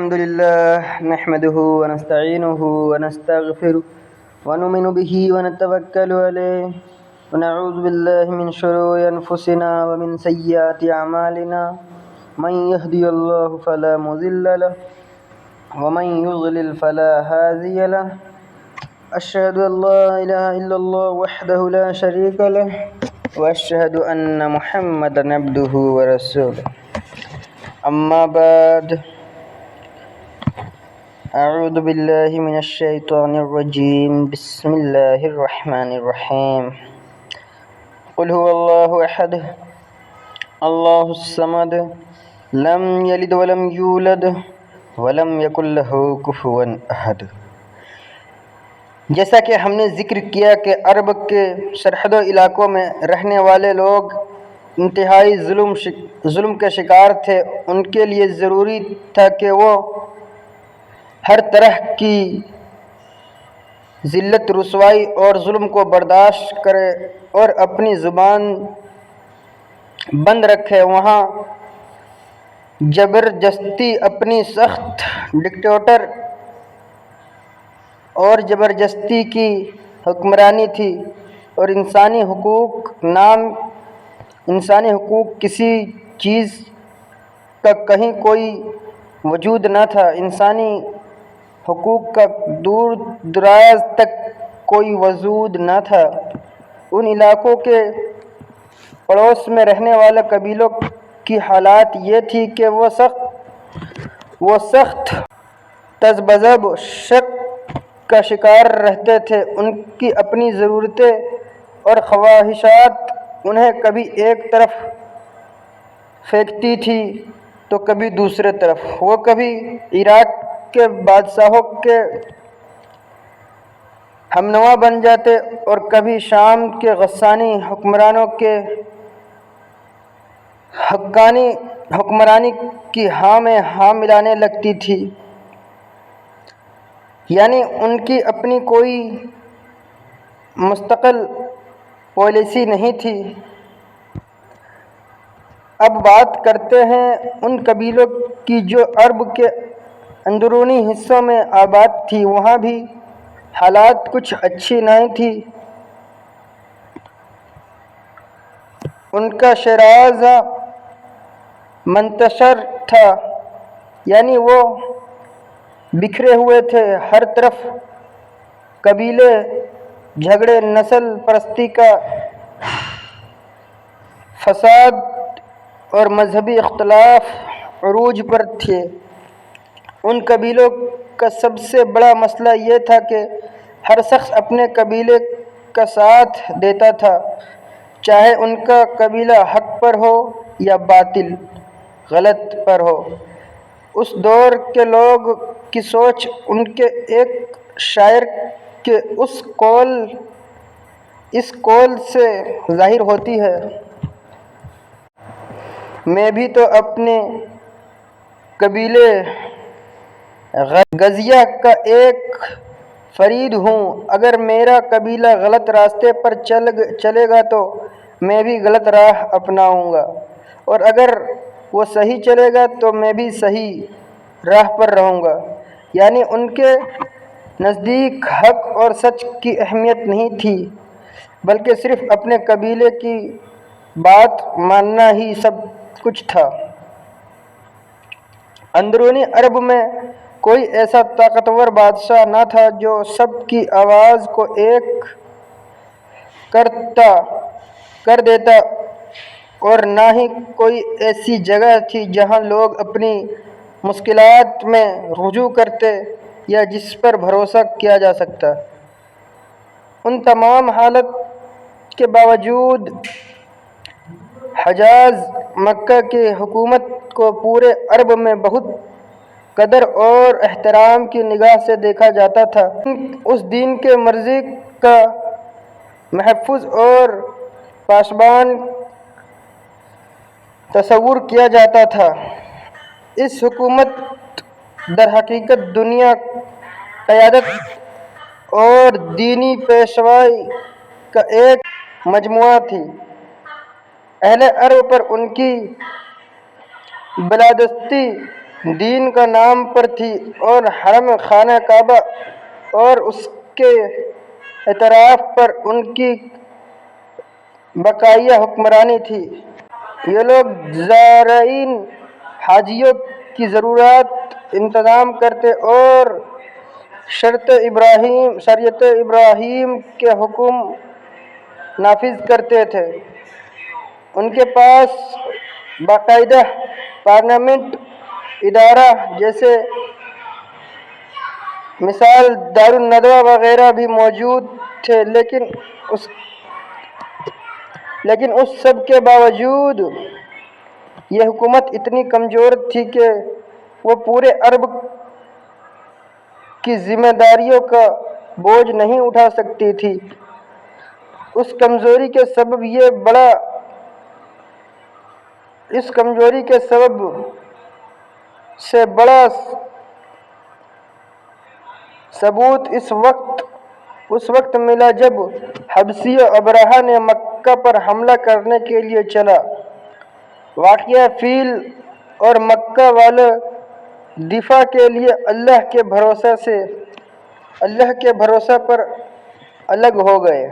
الحمد لله نحمده ونستعينه ونستغفره ونؤمن به ونتوكل عليه ونعوذ بالله من شرور أنفسنا ومن سيئات أعمالنا من يهدي الله فلا مضل له ومن يضلل فلا هادي له أشهد أن لا إله إلا الله وحده لا شريك له وأشهد أن محمدا عبده ورسوله أما بعد أعوذ بالله من الشيطان الرجيم بسم الله الرحمن الرحيم قل هو الله أحد الله الصمد لم يلد ولم يولد ولم يكن له كفوا أحد۔ جیسا کہ ہم نے ذکر کیا کہ عرب کے سرحدوں علاقوں میں رہنے والے لوگ انتہائی ظلم کے شکار تھے، ان کے لیے ضروری تھا کہ وہ ہر طرح کی ذلت، رسوائی اور ظلم کو برداشت کرے اور اپنی زبان بند رکھے۔ وہاں زبردستی اپنی سخت ڈکٹیٹر اور زبردستی کی حکمرانی تھی، اور انسانی حقوق کسی چیز کا کہیں کوئی وجود نہ تھا۔ انسانی حقوق کا دور دراز تک کوئی وجود نہ تھا۔ ان علاقوں کے پڑوس میں رہنے والے قبیلوں کی حالت یہ تھی کہ وہ سخت تذبذب شک کا شکار رہتے تھے۔ ان کی اپنی ضرورتیں اور خواہشات انہیں کبھی ایک طرف پھینکتی تھی تو کبھی دوسرے طرف۔ وہ کبھی عراق کے بادشاہوں کے ہمنوا بن جاتے اور کبھی شام کے غسانی حکمرانوں کے حکمرانی کی ہاں میں ہاں ملانے لگتی تھی۔ یعنی ان کی اپنی کوئی مستقل پالیسی نہیں تھی۔ اب بات کرتے ہیں ان قبیلوں کی جو عرب کے اندرونی حصوں میں آباد تھی۔ وہاں بھی حالات کچھ اچھی نہیں تھی۔ ان کا شیرازہ منتشر تھا، یعنی وہ بکھرے ہوئے تھے۔ ہر طرف قبیلے جھگڑے، نسل پرستی کا فساد اور مذہبی اختلاف عروج پر تھے۔ ان قبیلوں کا سب سے بڑا مسئلہ یہ تھا کہ ہر شخص اپنے قبیلے کا ساتھ دیتا تھا، چاہے ان کا قبیلہ حق پر ہو یا باطل غلط پر ہو۔ اس دور کے لوگ کی سوچ ان کے ایک شاعر کے اس قول سے ظاہر ہوتی ہے: میں بھی تو اپنے قبیلے غزیہ کا ایک فرید ہوں۔ اگر میرا قبیلہ غلط راستے پر چلے گا تو میں بھی غلط راہ اپناؤں گا، اور اگر وہ صحیح چلے گا تو میں بھی صحیح راہ پر رہوں گا۔ یعنی ان کے نزدیک حق اور سچ کی اہمیت نہیں تھی، بلکہ صرف اپنے قبیلے کی بات ماننا ہی سب کچھ تھا۔ اندرونی عرب میں کوئی ایسا طاقتور بادشاہ نہ تھا جو سب کی آواز کو ایک کر دیتا، اور نہ ہی کوئی ایسی جگہ تھی جہاں لوگ اپنی مشکلات میں رجوع کرتے یا جس پر بھروسہ کیا جا سکتا۔ ان تمام حالات کے باوجود حجاز مکہ کی حکومت کو پورے عرب میں بہت قدر اور احترام کی نگاہ سے دیکھا جاتا تھا۔ اس دین کے مرضی کا محافظ اور پاسبان تصور کیا جاتا تھا۔ اس حکومت در حقیقت دینی قیادت اور دینی پیشوائی کا ایک مجموعہ تھی۔ اہل عرب پر ان کی بالادستی دین کا نام پر تھی اور حرم خانہ کعبہ اور اس کے اعتراف پر ان کی بقائیہ حکمرانی تھی۔ یہ لوگ زائرین حاجیوں کی ضروریات انتظام کرتے اور شریعت ابراہیم کے حکم نافذ کرتے تھے۔ ان کے پاس باقاعدہ پارلیمنٹ ادارہ جیسے مثال دارالندوہ وغیرہ بھی موجود تھے، لیکن اس سب کے باوجود یہ حکومت اتنی کمزور تھی کہ وہ پورے عرب کی ذمہ داریوں کا بوجھ نہیں اٹھا سکتی تھی۔ اس کمزوری کے سبب سے بڑا ثبوت اس وقت ملا جب حبشی ابرہہ نے مکہ پر حملہ کرنے کے لیے چلا۔ واقعہ فیل اور مکہ والے دفاع کے لیے اللہ کے بھروسے پر الگ ہو گئے۔